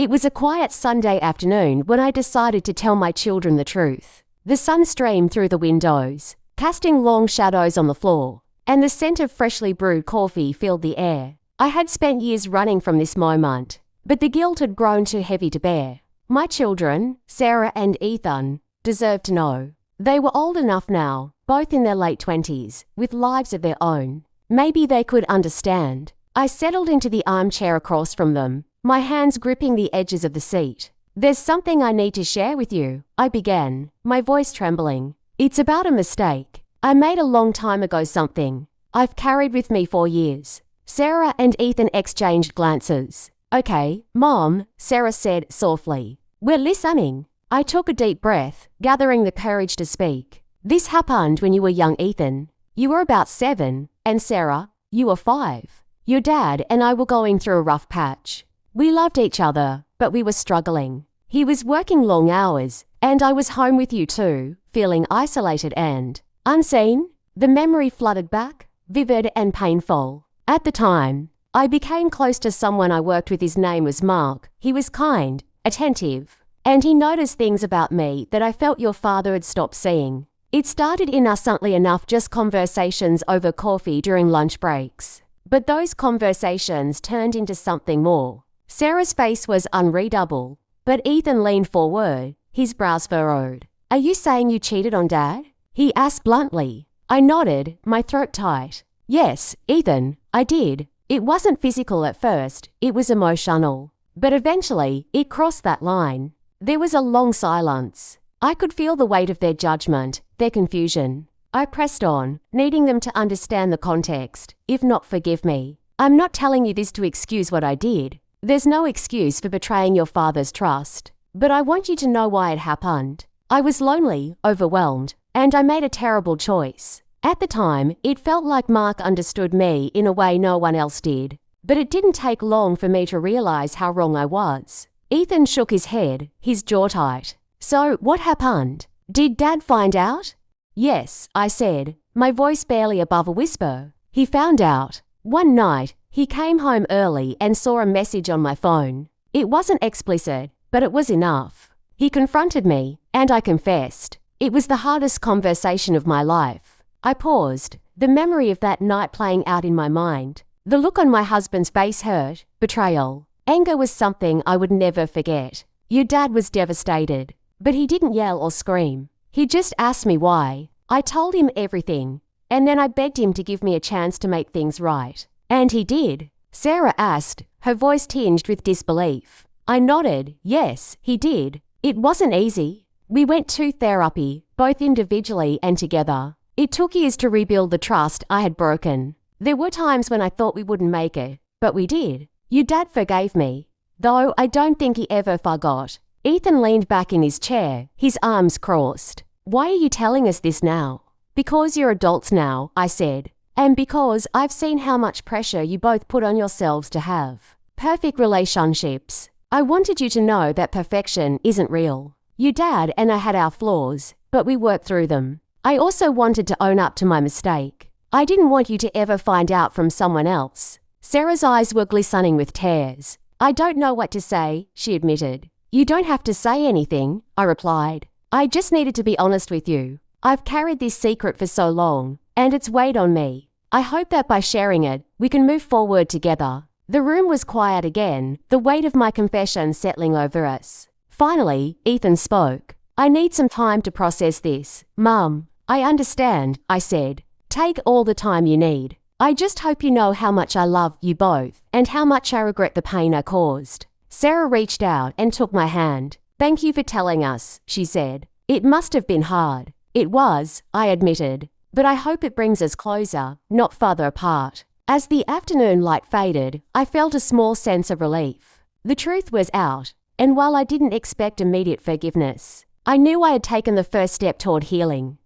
It was a quiet Sunday afternoon when I decided to tell my children the truth. The sun streamed through the windows, casting long shadows on the floor, and the scent of freshly brewed coffee filled the air. I had spent years running from this moment, but the guilt had grown too heavy to bear. My children, Sarah and Ethan, deserved to know. They were old enough now, both in their late 20s, with lives of their own. Maybe they could understand. I settled into the armchair across from them, my hands gripping the edges of the seat. "There's something I need to share with you," I began, my voice trembling. "It's about a mistake I made a long time ago, something I've carried with me for years." Sarah and Ethan exchanged glances. "Okay, Mom," Sarah said softly. "We're listening." I took a deep breath, gathering the courage to speak. "This happened when you were young, Ethan. You were about 7, and Sarah, you were 5. Your dad and I were going through a rough patch. We loved each other, but we were struggling. He was working long hours, and I was home with you too, feeling isolated and unseen." The memory flooded back, vivid and painful. "At the time, I became close to someone I worked with. His name was Mark. He was kind, attentive, and he noticed things about me that I felt your father had stopped seeing. It started innocently enough, just conversations over coffee during lunch breaks. But those conversations turned into something more." Sarah's face was unreadable, but Ethan leaned forward, his brows furrowed. "Are you saying you cheated on Dad?" he asked bluntly. I nodded, my throat tight. "Yes, Ethan, I did. It wasn't physical at first, it was emotional. But eventually, it crossed that line." There was a long silence. I could feel the weight of their judgment, their confusion. I pressed on, needing them to understand the context, if not forgive me. "I'm not telling you this to excuse what I did. There's no excuse for betraying your father's trust. But I want you to know why it happened. I was lonely, overwhelmed, and I made a terrible choice. At the time, it felt like Mark understood me in a way no one else did. But it didn't take long for me to realize how wrong I was." Ethan shook his head, his jaw tight. "So, what happened? Did Dad find out?" "Yes," I said, my voice barely above a whisper. "He found out. One night, he came home early and saw a message on my phone. It wasn't explicit, but it was enough. He confronted me, and I confessed. It was the hardest conversation of my life." I paused, the memory of that night playing out in my mind. The look on my husband's face, hurt, betrayal, anger, was something I would never forget. Your dad was devastated, but he didn't yell or scream. He just asked me why. I told him everything, and then I begged him to give me a chance to make things right. "And he did?" Sarah asked, her voice tinged with disbelief. I nodded. "Yes, he did. It wasn't easy. We went to therapy, both individually and together. It took years to rebuild the trust I had broken. There were times when I thought we wouldn't make it, but we did. Your dad forgave me, though I don't think he ever forgot." Ethan leaned back in his chair, his arms crossed. "Why are you telling us this now?" "Because you're adults now," I said. "And because I've seen how much pressure you both put on yourselves to have perfect relationships. I wanted you to know that perfection isn't real. Your dad and I had our flaws, but we worked through them. I also wanted to own up to my mistake. I didn't want you to ever find out from someone else." Sarah's eyes were glistening with tears. "I don't know what to say," she admitted. "You don't have to say anything," I replied. "I just needed to be honest with you. I've carried this secret for so long, and it's weighed on me. I hope that by sharing it, we can move forward together." The room was quiet again, the weight of my confession settling over us. Finally, Ethan spoke. "I need some time to process this, Mum." "I understand," I said. "Take all the time you need. I just hope you know how much I love you both, and how much I regret the pain I caused." Sarah reached out and took my hand. "Thank you for telling us," she said. "It must have been hard." "It was," I admitted. "But I hope it brings us closer, not farther apart." As the afternoon light faded, I felt a small sense of relief. The truth was out, and while I didn't expect immediate forgiveness, I knew I had taken the first step toward healing.